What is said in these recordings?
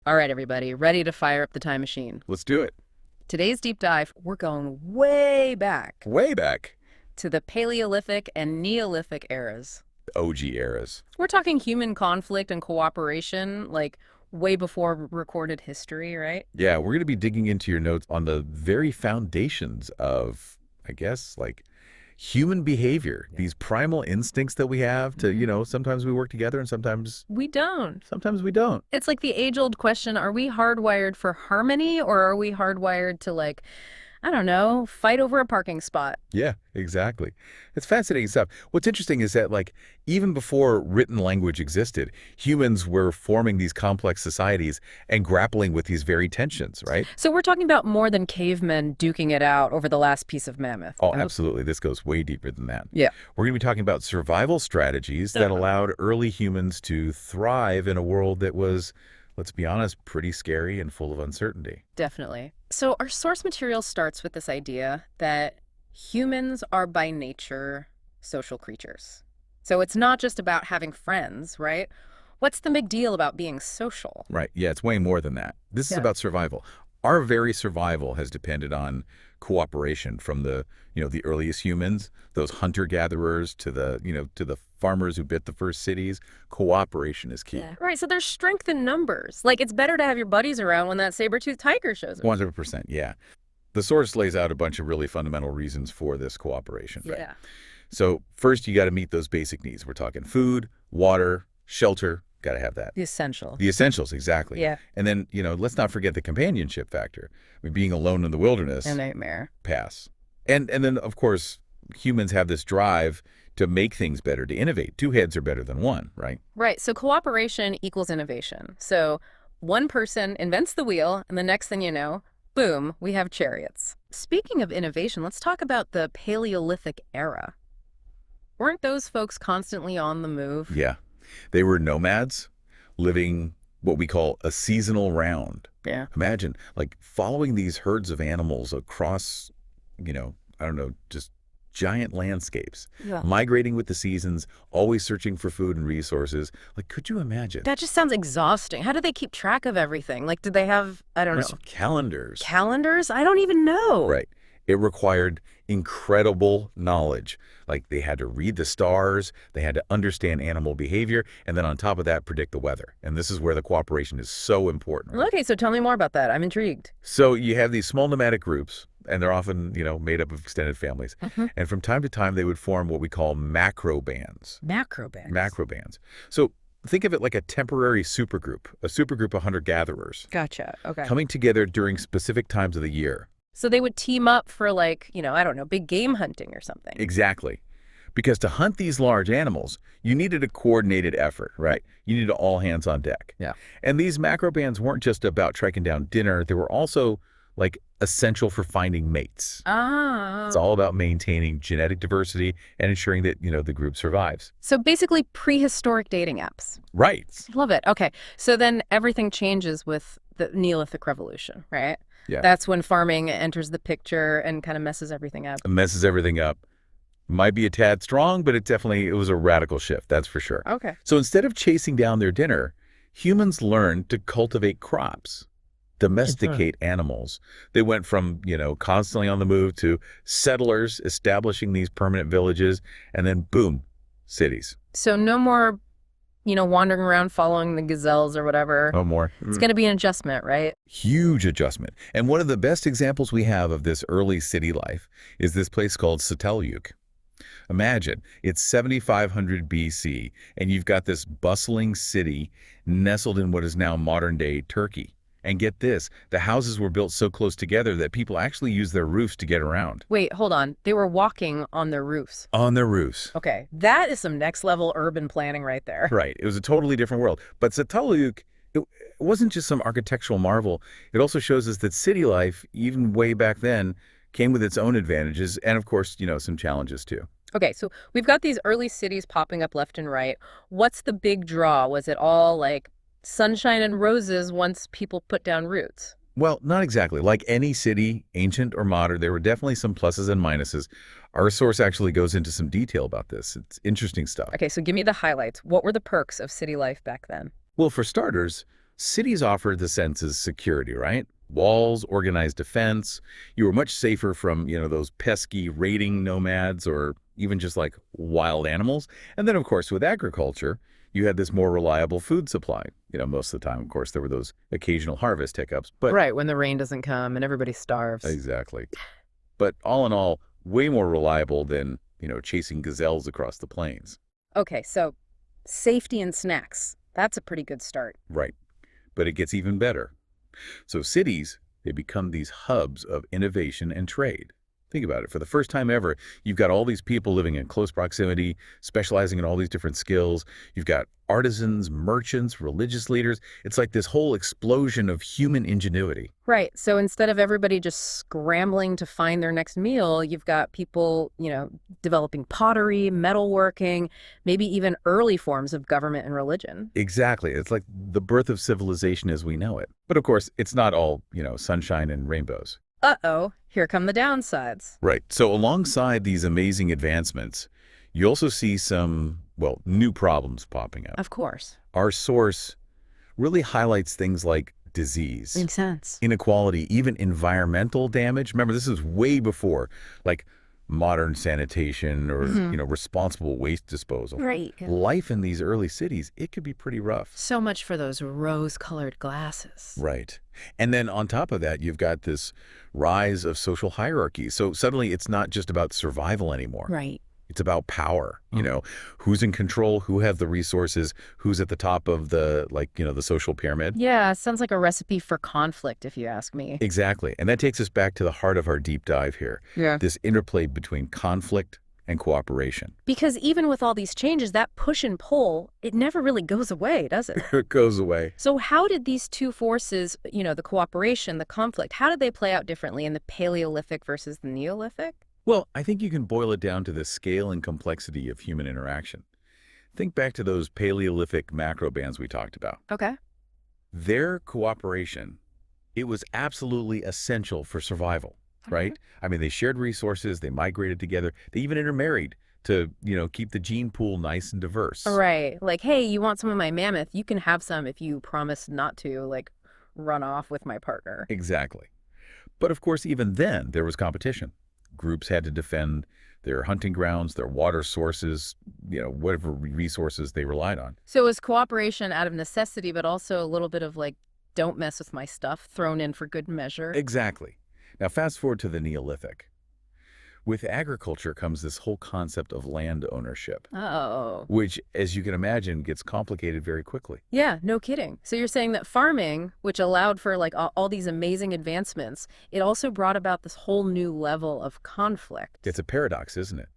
All right, everybody, ready to fire up the time machine. Let's do it. Today's deep dive, we're going way back Way back. to the Paleolithic and Neolithic eras. OG eras. We're talking human conflict and cooperation, like way before recorded history, right? Yeah, we're going to be digging into your notes on the very foundations of, I guess, like human behavior, these primal instincts that we have to, sometimes we work together and We don't. sometimes we don't. It's like the age-old question, are we hardwired for harmony or are we hardwired to like, I don't know, fight over a parking spot? Yeah, exactly. It's fascinating stuff. What's interesting is that, like, even before written language existed, humans were forming these complex societies and grappling with these very tensions, right? So we're talking about more than cavemen duking it out over the last piece of mammoth. Oh, absolutely. This goes way deeper than that. Yeah. We're going to be talking about survival strategies that allowed early humans to thrive in a world that was, let's be honest, pretty scary and full of uncertainty. Definitely. So our source material starts with this idea that humans are by nature social creatures. So it's not just about having friends, right? What's the big deal about being social? Right. Yeah, it's way more than that. This is Yeah. about survival. Our very survival has depended on cooperation from the earliest humans, those hunter-gatherers to the farmers who built the first cities. Cooperation is key. Yeah. Right, so there's strength in numbers. Like it's better to have your buddies around when that saber-toothed tiger shows up. 100%, yeah. The source lays out a bunch of really fundamental reasons for this cooperation, right? Yeah. So first, you got to meet those basic needs. We're talking food, water, shelter. Got to have that. The essential. The essentials, exactly. Yeah. And then, let's not forget the companionship factor. I mean, being alone in the wilderness, A nightmare. pass. And then, of course, humans have this drive to make things better, to innovate. Two heads are better than one, right? Right, so cooperation equals innovation. So one person invents the wheel, and the next thing you know, boom, we have chariots. Speaking of innovation, let's talk about the Paleolithic era. Weren't those folks constantly on the move? Yeah. They were nomads living what we call a seasonal round. Yeah. Imagine, like, following these herds of animals across, I don't know, just giant landscapes, Yeah. migrating with the seasons, always searching for food and resources. Like, could you imagine? That just sounds exhausting. How did they keep track of everything? Like, did they have, I don't There's know, calendars. calendars? I don't even know. Right. It required incredible knowledge. Like, they had to read the stars, they had to understand animal behavior, and then on top of that, predict the weather. And this is where the cooperation is so important. Right? Okay, so tell me more about that. I'm intrigued. So you have these small nomadic groups, and they're often, made up of extended families. And from time to time, they would form what we call macro bands. Macro bands. Macro bands. So think of it like a temporary supergroup, a supergroup of hunter-gatherers Gotcha. Okay. coming together during specific times of the year. So they would team up for like, I don't know, big game hunting or something. Exactly. Because to hunt these large animals, you needed a coordinated effort, right? You needed all hands on deck. Yeah. And these macro bands weren't just about tracking down dinner. They were also, like, essential for finding mates. Ah. It's all about maintaining genetic diversity and ensuring that, the group survives. So basically prehistoric dating apps. Right. Love it. Okay. So then everything changes with the Neolithic Revolution, right? Yeah. That's when farming enters the picture and kind of messes everything up. It messes everything up. Might be a tad strong, but it was a radical shift, that's for sure. Okay. So instead of chasing down their dinner, humans learned to cultivate crops, domesticate animals. They went from, constantly on the move to settlers establishing these permanent villages, and then boom, cities. So no more, wandering around following the gazelles or whatever. No more. It's going to be an adjustment, right? Huge adjustment. And one of the best examples we have of this early city life is this place called Satelliuk. Imagine, it's 7,500 BC, and you've got this bustling city nestled in what is now modern-day Turkey. And get this, the houses were built so close together that people actually used their roofs to get around. Wait, hold on. They were walking on their roofs. On their roofs. Okay. That is some next level urban planning right there. Right. It was a totally different world. But Satelliuk, it wasn't just some architectural marvel. It also shows us that city life, even way back then, came with its own advantages and, of course, some challenges too. Okay, so we've got these early cities popping up left and right. What's the big draw? Was it all like sunshine and roses once people put down roots? Well, not exactly. Like any city, ancient or modern, there were definitely some pluses and minuses. Our source actually goes into some detail about this. It's interesting stuff. Okay, so give me the highlights. What were the perks of city life back then? Well, for starters, Cities offered the sense of security, right? Walls, organized defense. You were much safer from, those pesky raiding nomads or even just like wild animals. And then, of course, with agriculture, you had this more reliable food supply. Most of the time, of course, there were those occasional harvest hiccups, but Right, when the rain doesn't come and everybody starves. exactly. But all in all, way more reliable than, chasing gazelles across the plains. Okay, so safety and snacks. That's a pretty good start. Right. But it gets even better. So cities, they become these hubs of innovation and trade. Think about it. For the first time ever, you've got all these people living in close proximity, specializing in all these different skills. You've got artisans, merchants, religious leaders. It's like this whole explosion of human ingenuity. Right. So instead of everybody just scrambling to find their next meal, you've got people, developing pottery, metalworking, maybe even early forms of government and religion. Exactly. It's like the birth of civilization as we know it. But of course, it's not all, sunshine and rainbows. Uh-oh, here come the downsides. Right. So alongside these amazing advancements, you also see some, well, new problems popping up. Of course. Our source really highlights things like disease, Makes sense. inequality, even environmental damage. Remember, this is way before, like, modern sanitation or, responsible waste disposal. Right. Life in these early cities, it could be pretty rough. So much for those rose-colored glasses. Right. And then on top of that, you've got this rise of social hierarchy. So suddenly it's not just about survival anymore. Right. It's about power, who's in control, who has the resources, who's at the top of the, the social pyramid. Yeah, sounds like a recipe for conflict, if you ask me. Exactly. And that takes us back to the heart of our deep dive here. Yeah. This interplay between conflict and cooperation. Because even with all these changes, that push and pull, it never really goes away, does it? It goes away. So how did these two forces, the cooperation, the conflict, how did they play out differently in the Paleolithic versus the Neolithic? Well, I think you can boil it down to the scale and complexity of human interaction. Think back to those Paleolithic macro bands we talked about. Okay. Their cooperation, it was absolutely essential for survival, right? I mean, they shared resources, they migrated together, they even intermarried to, keep the gene pool nice and diverse. Right. Like, hey, you want some of my mammoth? You can have some if you promise not to, like, run off with my partner. Exactly. But of course, even then, there was competition. Groups had to defend their hunting grounds, their water sources, whatever resources they relied on. So it was cooperation out of necessity, but also a little bit of like, don't mess with my stuff thrown in for good measure. Exactly. Now, fast forward to the Neolithic. With agriculture comes this whole concept of land ownership, Oh. which, as you can imagine, gets complicated very quickly. Yeah, no kidding. So you're saying that farming, which allowed for like all these amazing advancements, it also brought about this whole new level of conflict. It's a paradox, isn't it?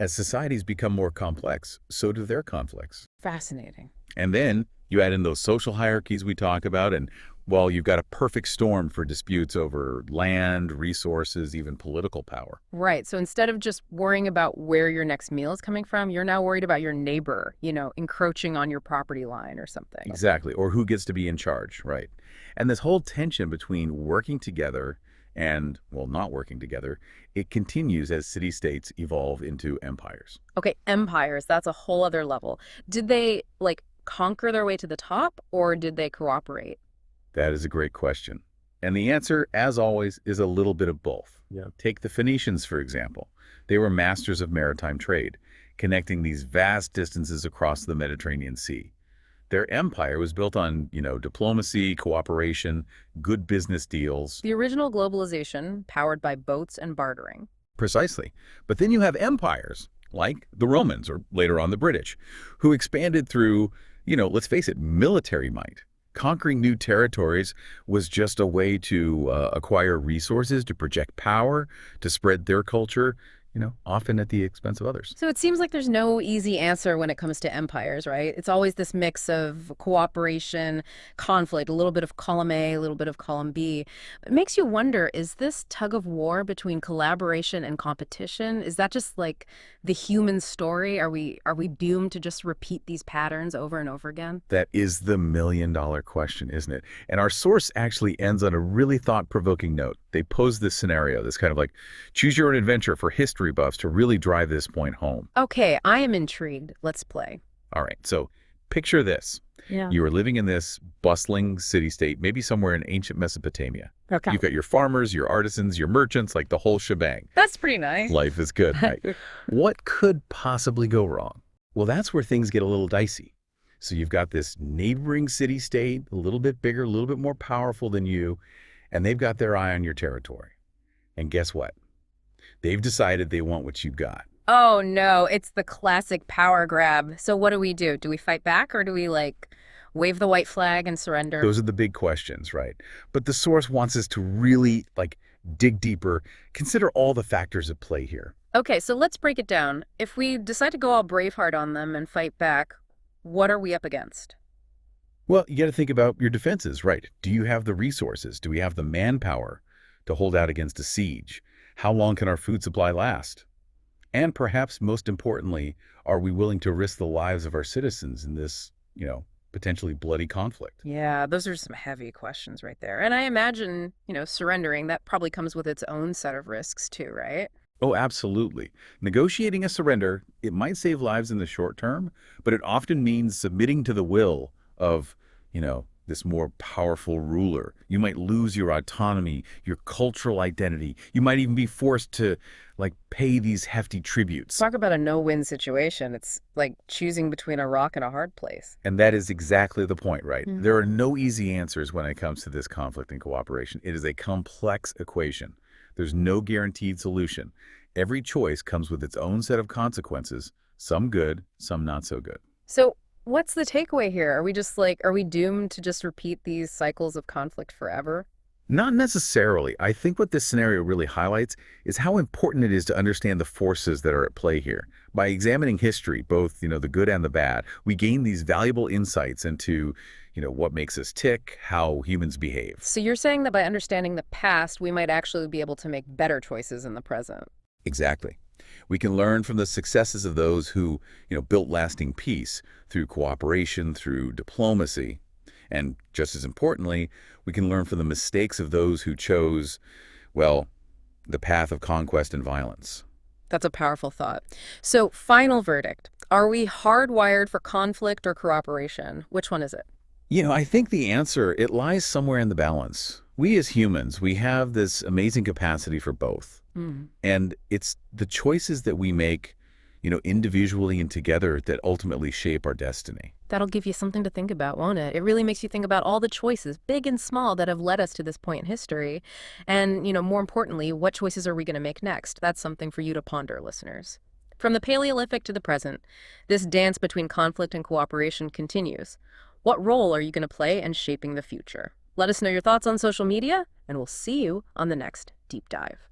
As societies become more complex, so do their conflicts. Fascinating. And then you add in those social hierarchies we talk about, and, well, you've got a perfect storm for disputes over land, resources, even political power. Right. So instead of just worrying about where your next meal is coming from, you're now worried about your neighbor, encroaching on your property line or something. Exactly. Or who gets to be in charge, right? And this whole tension between working together and, well, not working together, it continues as city-states evolve into empires. Okay, empires, that's a whole other level. Did they, like, conquer their way to the top, or did they cooperate? That is a great question. And the answer, as always, is a little bit of both. Yeah. Take the Phoenicians, for example. They were masters of maritime trade, connecting these vast distances across the Mediterranean Sea. Their empire was built on, diplomacy, cooperation, good business deals. The original globalization, powered by boats and bartering. Precisely. But then you have empires, like the Romans, or later on the British, who expanded through, let's face it, military might. Conquering new territories was just a way to acquire resources, to project power, to spread their culture, often at the expense of others. So it seems like there's no easy answer when it comes to empires, right? It's always this mix of cooperation, conflict, a little bit of column A, a little bit of column B. It makes you wonder, is this tug of war between collaboration and competition, is that just like the human story? Are we doomed to just repeat these patterns over and over again? That is the million-dollar question, isn't it? And our source actually ends on a really thought-provoking note. They pose this scenario, this kind of like choose your own adventure for history buffs to really drive this point home. Okay, I am intrigued. Let's play. All right, so Picture this. Yeah. You are living in this bustling city-state, maybe somewhere in ancient Mesopotamia. Okay. You've got your farmers, your artisans, your merchants, like the whole shebang. That's pretty nice. Life is good, right? What could possibly go wrong? Well, that's where things get a little dicey. So you've got this neighboring city-state, a little bit bigger, a little bit more powerful than you, and they've got their eye on your territory. And guess what? They've decided they want what you've got. Oh no, it's the classic power grab. So what do we do? Do we fight back or do we like wave the white flag and surrender? Those are the big questions, right? But the source wants us to really, dig deeper, consider all the factors at play here. Okay, so let's break it down. If we decide to go all Braveheart on them and fight back, what are we up against? Well, you got to think about your defenses, right? Do you have the resources? Do we have the manpower to hold out against a siege? How long can our food supply last? And perhaps most importantly, are we willing to risk the lives of our citizens in this, potentially bloody conflict? Yeah, those are some heavy questions right there. And I imagine, surrendering, that probably comes with its own set of risks too, right? Oh, absolutely. Negotiating a surrender, it might save lives in the short term, but it often means submitting to the will of, this more powerful ruler. You might lose your autonomy, your cultural identity. You might even be forced to, pay these hefty tributes. Talk about a no-win situation. It's like choosing between a rock and a hard place. And that is exactly the point, right? Mm. There are no easy answers when it comes to this conflict and cooperation. It is a complex equation. There's no guaranteed solution. Every choice comes with its own set of consequences, some good, some not so good. So what's the takeaway here? Are we doomed to just repeat these cycles of conflict forever? Not necessarily. I think what this scenario really highlights is how important it is to understand the forces that are at play here. By examining history, both, the good and the bad, we gain these valuable insights into, what makes us tick, how humans behave. So you're saying that by understanding the past, we might actually be able to make better choices in the present. Exactly. We can learn from the successes of those who, built lasting peace through cooperation, through diplomacy. And just as importantly, we can learn from the mistakes of those who chose, well, the path of conquest and violence. That's a powerful thought. So final verdict. Are we hardwired for conflict or cooperation? Which one is it? I think the answer, it lies somewhere in the balance. We as humans, we have this amazing capacity for both. Hmm. And it's the choices that we make, individually and together that ultimately shape our destiny. That'll give you something to think about, won't it? It really makes you think about all the choices, big and small, that have led us to this point in history. And, more importantly, what choices are we going to make next? That's something for you to ponder, listeners. From the Paleolithic to the present, this dance between conflict and cooperation continues. What role are you going to play in shaping the future? Let us know your thoughts on social media, and we'll see you on the next Deep Dive.